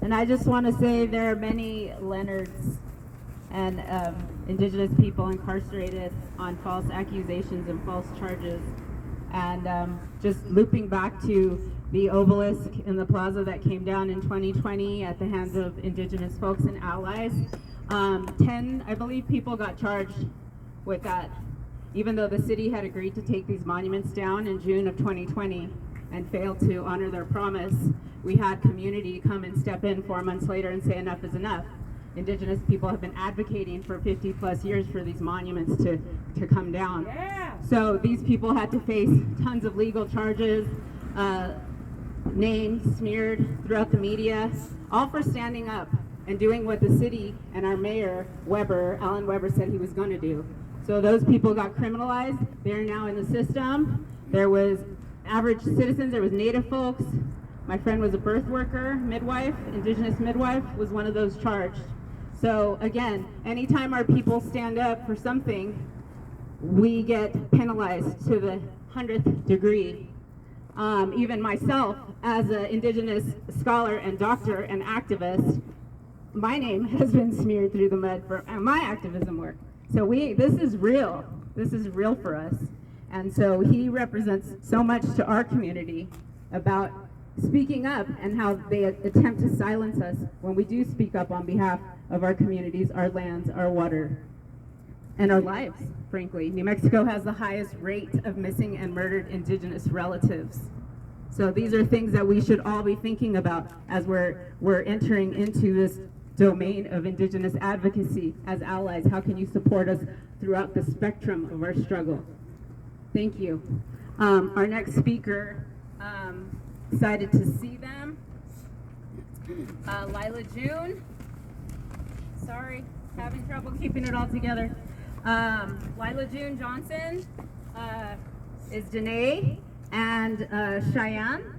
And I just want to say there are many Leonards and indigenous people incarcerated on false accusations and false charges. And just looping back to the obelisk in the plaza that came down in 2020 at the hands of indigenous folks and allies, 10, I believe, people got charged with that, even though the city had agreed to take these monuments down in June of 2020 and failed to honor their promise. We had community come and step in 4 months later and say enough is enough. Indigenous people have been advocating for 50 plus years for these monuments to come down. Yeah. So these people had to face tons of legal charges, names smeared throughout the media, all for standing up and doing what the city and our mayor, Alan Weber, said he was going to do. So those people got criminalized. They're now in the system. There was average citizens, there was Native folks. My friend was a birth worker, midwife, indigenous midwife, was one of those charged. So again, anytime our people stand up for something, we get penalized to the 100th degree. Even myself, as an indigenous scholar and doctor and activist, my name has been smeared through the mud for my activism work. So this is real. This is real for us. And so he represents so much to our community about speaking up and how they attempt to silence us when we do speak up on behalf of our communities, our lands, our water, and our lives, frankly. New Mexico has the highest rate of missing and murdered indigenous relatives. So these are things that we should all be thinking about as we're entering into this domain of indigenous advocacy as allies. How can you support us throughout the spectrum of our struggle? Thank you. Our next speaker, excited to see them. Lyla June. Sorry, having trouble keeping it all together. Lyla June Johnson is Danae and Cheyenne.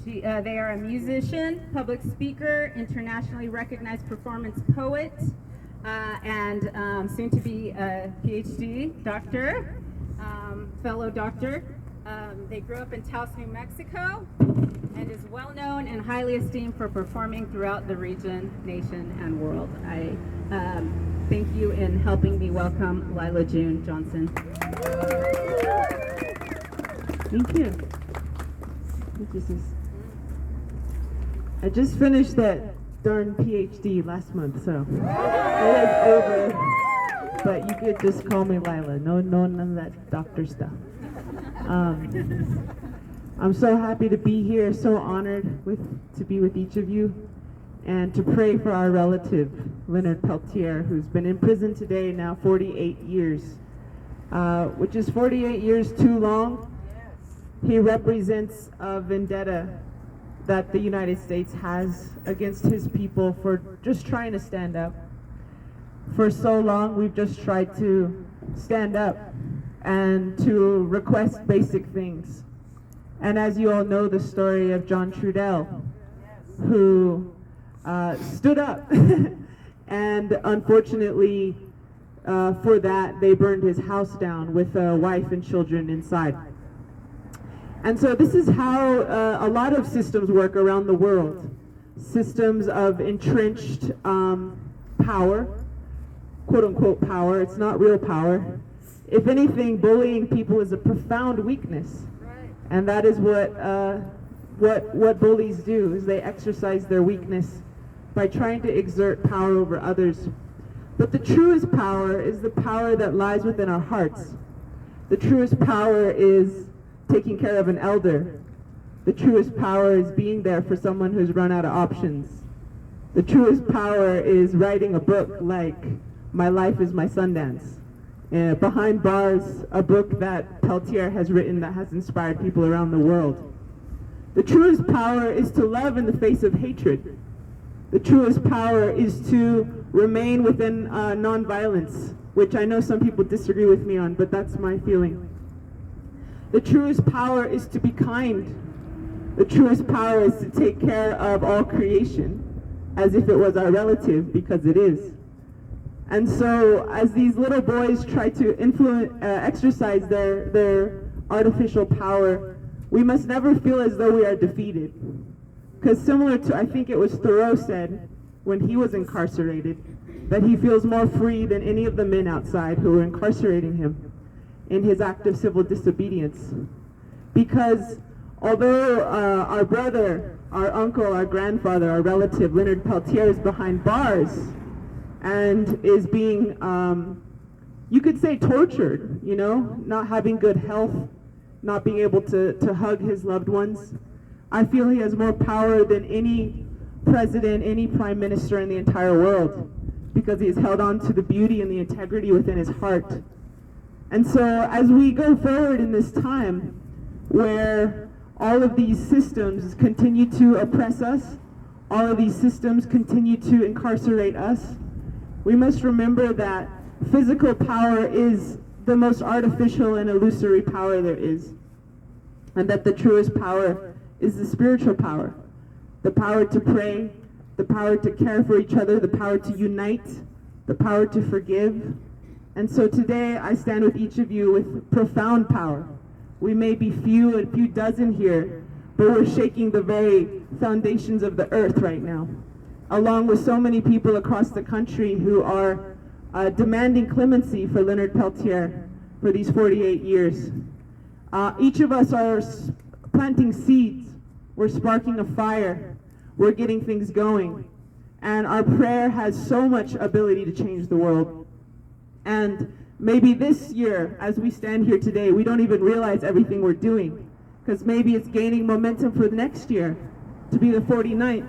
They are a musician, public speaker, internationally recognized performance poet, and soon to be a PhD doctor, fellow doctor. They grew up in Taos, New Mexico, and is well known and highly esteemed for performing throughout the region, nation, and world. I thank you in helping me welcome Lyla June Johnson. Thank you. I just finished that darn PhD last month, so it is over. But you could just call me Lyla. No, none of that doctor stuff. I'm so happy to be here, so honored to be with each of you, and to pray for our relative, Leonard Peltier, who's been in prison today now 48 years, which is 48 years too long. He represents a vendetta that the United States has against his people for just trying to stand up. For so long, we've just tried to stand up and to request basic things. And as you all know, the story of John Trudell, who stood up, and unfortunately for that, they burned his house down with a wife and children inside. And so this is how a lot of systems work around the world. Systems of entrenched power, quote unquote power. It's not real power. If anything, bullying people is a profound weakness. And that is what bullies do, is they exercise their weakness by trying to exert power over others. But the truest power is the power that lies within our hearts. The truest power is taking care of an elder. The truest power is being there for someone who's run out of options. The truest power is writing a book like My Life is My Sundance. Behind Bars, a book that Peltier has written that has inspired people around the world. The truest power is to love in the face of hatred. The truest power is to remain within nonviolence, which I know some people disagree with me on, but that's my feeling. The truest power is to be kind. The truest power is to take care of all creation as if it was our relative, because it is. And so as these little boys try to exercise their artificial power, we must never feel as though we are defeated. Because similar to, I think it was Thoreau said when he was incarcerated, that he feels more free than any of the men outside who were incarcerating him in his act of civil disobedience. Because although our brother, our uncle, our grandfather, our relative, Leonard Peltier, is behind bars and is being, you could say, tortured, you know, not having good health, not being able to hug his loved ones, I feel he has more power than any president, any prime minister in the entire world, because he has held on to the beauty and the integrity within his heart. And so as we go forward in this time where all of these systems continue to oppress us, all of these systems continue to incarcerate us, we must remember that physical power is the most artificial and illusory power there is, and that the truest power is the spiritual power. The power to pray, the power to care for each other, the power to unite, the power to forgive. And so today I stand with each of you with profound power. We may be few, a few dozen here, but we're shaking the very foundations of the earth right now, along with so many people across the country who are demanding clemency for Leonard Peltier for these 48 years. Each of us are planting seeds. We're sparking a fire. We're getting things going. And our prayer has so much ability to change the world. And maybe this year, as we stand here today, we don't even realize everything we're doing, because maybe it's gaining momentum for the next year to be the 49th.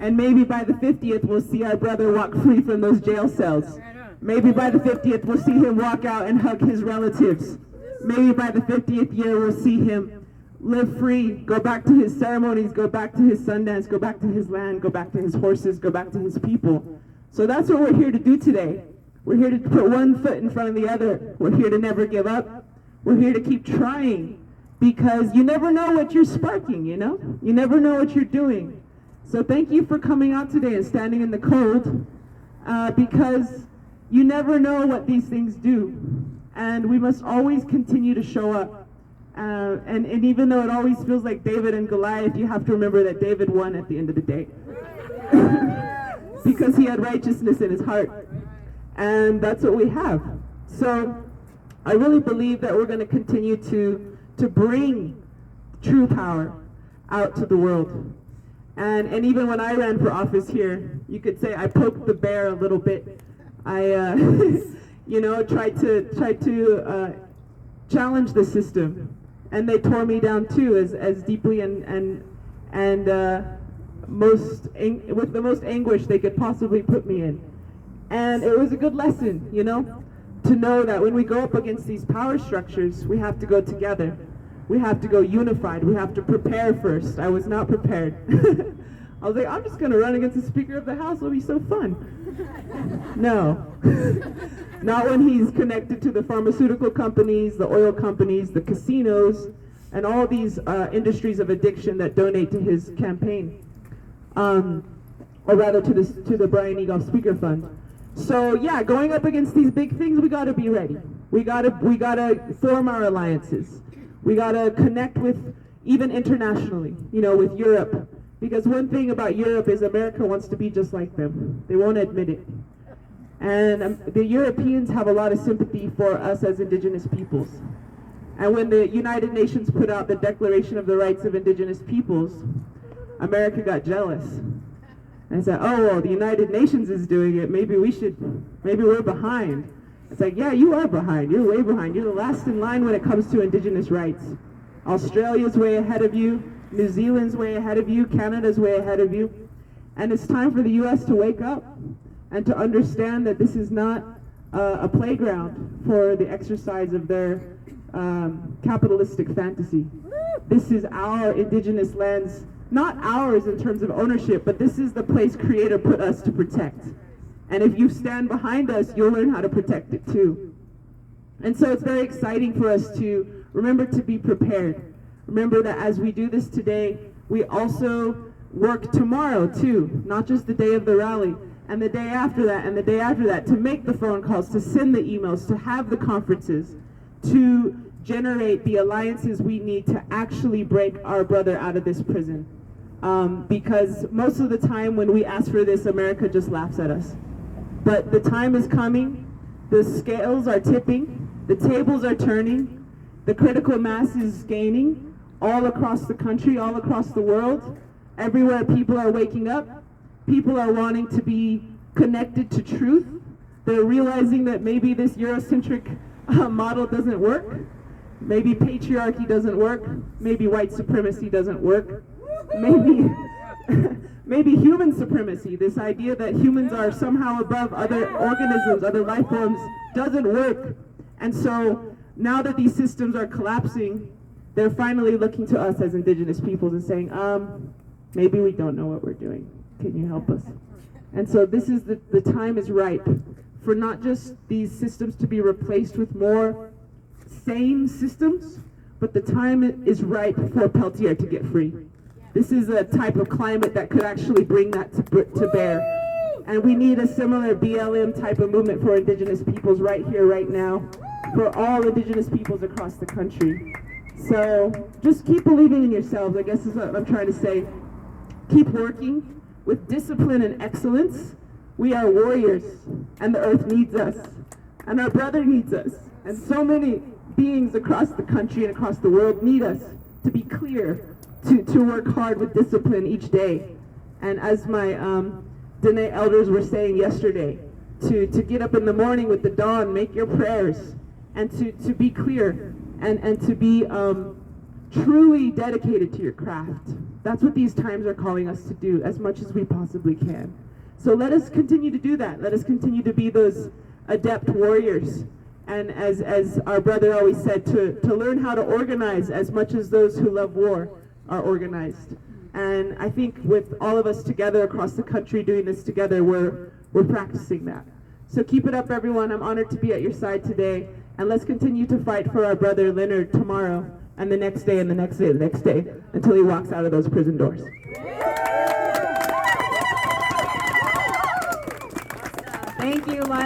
And maybe by the 50th, we'll see our brother walk free from those jail cells. Maybe by the 50th, we'll see him walk out and hug his relatives. Maybe by the 50th year, we'll see him live free, go back to his ceremonies, go back to his Sundance, go back to his land, go back to his horses, go back to his people. So that's what we're here to do today. We're here to put one foot in front of the other. We're here to never give up. We're here to keep trying, because you never know what you're sparking, you know? You never know what you're doing. So thank you for coming out today and standing in the cold, because you never know what these things do. And we must always continue to show up. And even though it always feels like David and Goliath, you have to remember that David won at the end of the day. Because he had righteousness in his heart. And that's what we have. So I really believe that we're going to continue to bring true power out to the world. And even when I ran for office here, you could say I poked the bear a little bit. I, you know, tried to challenge the system. And they tore me down too, as deeply and with the most anguish they could possibly put me in. And it was a good lesson, you know, to know that when we go up against these power structures, we have to go together. We have to go unified. We have to prepare first. I was not prepared. I was like, I'm just going to run against the Speaker of the House. It'll be so fun. No. Not when he's connected to the pharmaceutical companies, the oil companies, the casinos, and all these industries of addiction that donate to his campaign, or rather to the Brian Egoff Speaker Fund. So yeah, going up against these big things, we got to be ready. We gotta form our alliances. We gotta connect with, even internationally, you know, with Europe, because one thing about Europe is America wants to be just like them. They won't admit it. And the Europeans have a lot of sympathy for us as indigenous peoples. And when the United Nations put out the Declaration of the Rights of Indigenous Peoples, America got jealous. And said, oh, well, the United Nations is doing it. Maybe we're behind. It's like, yeah, you are behind. You're way behind. You're the last in line when it comes to indigenous rights. Australia's way ahead of you. New Zealand's way ahead of you. Canada's way ahead of you. And it's time for the U.S. to wake up and to understand that this is not a playground for the exercise of their capitalistic fantasy. This is our indigenous lands, not ours in terms of ownership, but this is the place Creator put us to protect. And if you stand behind us, you'll learn how to protect it too. And so it's very exciting for us to remember to be prepared. Remember that as we do this today, we also work tomorrow too, not just the day of the rally, and the day after that, and the day after that, to make the phone calls, to send the emails, to have the conferences, to generate the alliances we need to actually break our brother out of this prison. because most of the time when we ask for this, America just laughs at us. But the time is coming, the scales are tipping, the tables are turning, the critical mass is gaining all across the country, all across the world. Everywhere people are waking up, people are wanting to be connected to truth. They're realizing that maybe this Eurocentric model doesn't work. Maybe patriarchy doesn't work. Maybe white supremacy doesn't work. Maybe maybe human supremacy, this idea that humans are somehow above other organisms, other life forms, doesn't work. And so now that these systems are collapsing, they're finally looking to us as indigenous peoples and saying, maybe we don't know what we're doing. Can you help us? And so this is the time is ripe for not just these systems to be replaced with more sane systems, but the time is ripe for Peltier to get free. This is a type of climate that could actually bring that to bear. And we need a similar BLM type of movement for indigenous peoples right here, right now, for all indigenous peoples across the country. So just keep believing in yourselves, I guess is what I'm trying to say. Keep working with discipline and excellence. We are warriors, and the earth needs us, and our brother needs us, and so many beings across the country and across the world need us to be clear, to work hard with discipline each day. And as my Dene elders were saying yesterday, to get up in the morning with the dawn, make your prayers, and to be clear, and to be truly dedicated to your craft. That's what these times are calling us to do as much as we possibly can. So let us continue to do that. Let us continue to be those adept warriors. And as our brother always said, to learn how to organize as much as those who love war are organized. And I think with all of us together across the country doing this together, we're practicing that. So keep it up, everyone. I'm honored to be at your side today. And let's continue to fight for our brother Leonard tomorrow, and the next day, and the next day, and the next day, until he walks out of those prison doors. Thank you, Lyla.